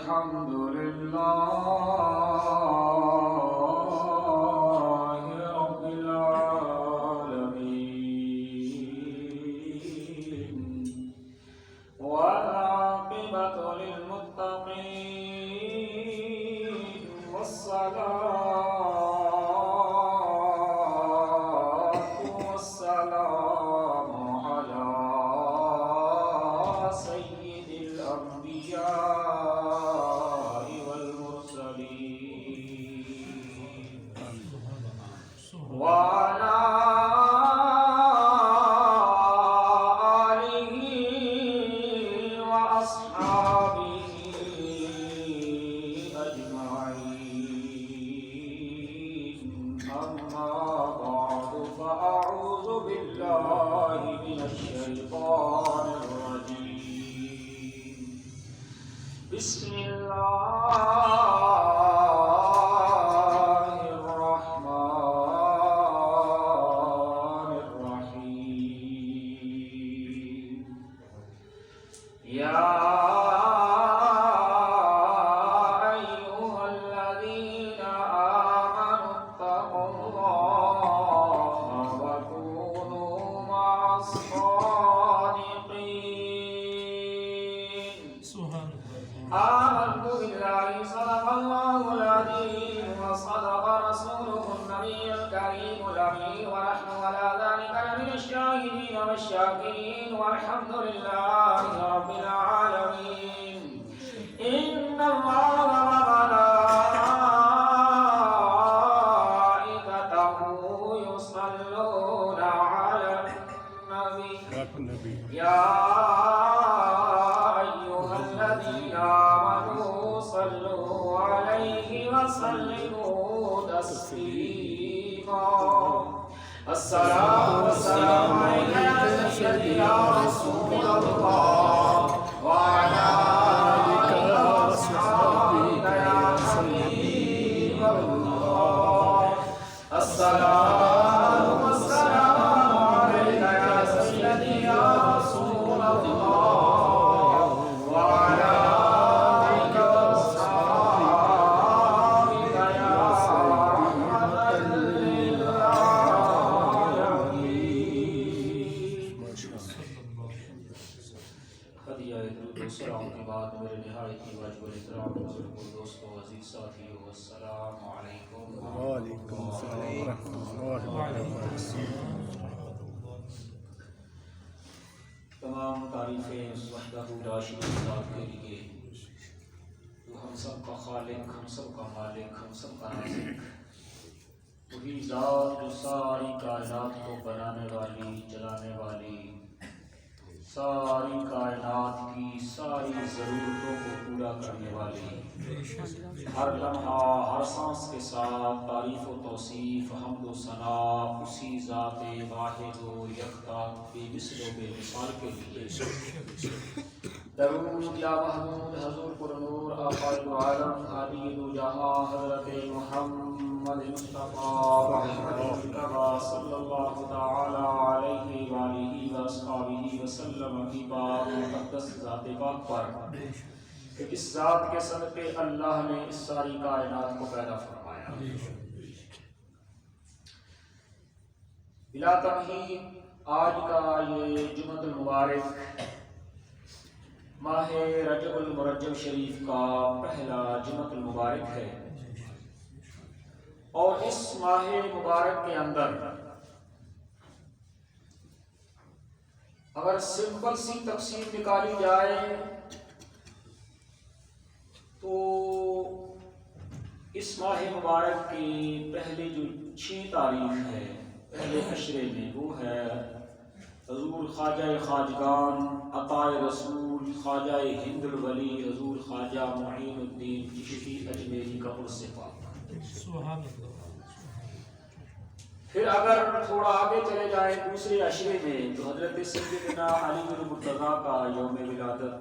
अल्हम्दुलिल्लाहि रब्बिल आलमीन वल आक़िबतु लिल मुत्तक़ीन वस्सलातु वस्सलामु अला सय्यिदिल अंबिया वल मुरसलीन वअला आलिहि व अस्हाबिही अजमाईन अम्मा बअदु फ़अऊज़ु बिल्लाहि मिनश शैतानिर रजीम बिस्मिल्लाहिर रहमानिर रहीम या अय्युहल्लज़ीना आमनुत्तक़ुल्लाहा व कूनू मअस-सादिक़ीन आमन्तु बिल्लाहि सदक़ल्लाहुल अज़ीम व सदक़ रसूलुहुन नबियुल करीमुल अमीन व नहनु अला ज़ालिका लमिनश शाहिदीन वश्शाकिरीन वल्हम्दुलिल्लाहि रब्बिल आलमीन इन्नल्लाहा व मलाइकतहु युसल्लूना अलन नबी या अय्युहल्लज़ीना आमनू सल्लू अलैहि व सल्लिमू तस्लीमा अस्सलातु वस्सलामु अलैका या सय्यदी या रसूलल्लाह व अला आलिका व अस्हाबिका या हबीबल्लाह अस्सलातु वस्सलामु अलैका या सय्यदी या रसूलल्लाह व अला आलिका व अस्हाबिका या सलाम के बाद मेरे निहायत ही वाजिब एहतराम बुजुर्गों दोस्तों अजीज साथियों अस्सलामु अलैकुम व रहमतुल्लाहि व बरकातुहू। तमाम तारीफ़ें उस वहदहू ला शरीक ज़ात के लिए जो हम सब का खालिक, हम सब का मालिक, हम सब का राज़िक, वही ज़ात जो सारी कायनात को बनाने वाली, चलाने वाली, सारी कायनात की सारी ज़रूरतों को पूरा करने वाली, हर लम्हा हर सांस के साथ तारीफ़ व तौसीफ़ हम्द व सना उसी ज़ाते वाहिद व यकता बेमिसल व बेमिसाल के लिए दरूद या महमूद हज़ूर पुरनूर आक़ाए दो आलम हादी दो जहां हज़रत मुहम्मद मुस्तफ़ा सल्लल्लाहु तआला अलैहि व आलिहि व अस्हाबिही व सल्लम की पाक मुक़द्दस ज़ात पाक पर कि इस ज़ात के सदक़े अल्लाह ने इस सारी कायनात को पैदा फरमाया। बिला तमहीद आज का ये जुमअतुल मुबारक माह रजबुल मुरज्जब शरीफ का पहला जुमअतुल मुबारक है और इस माह मुबारक के अंदर अगर सिंपल सी तफसील निकाली जाए तो इस माह मुबारक की पहली जो 6 तारीख है पहले अशरे में वो है हजूर ख्वाजा खाजगान अताए रसूल ख्वाजा हिंदुल वली हजूर ख्वाजा मुईनुद्दीन चिश्ती अजमेरी का उर्स पाक। फिर अगर थोड़ा आगे चले जाए दूसरे अशरे में तो हजरत सैयदना अली बिन मुर्तज़ा का यौम विलादत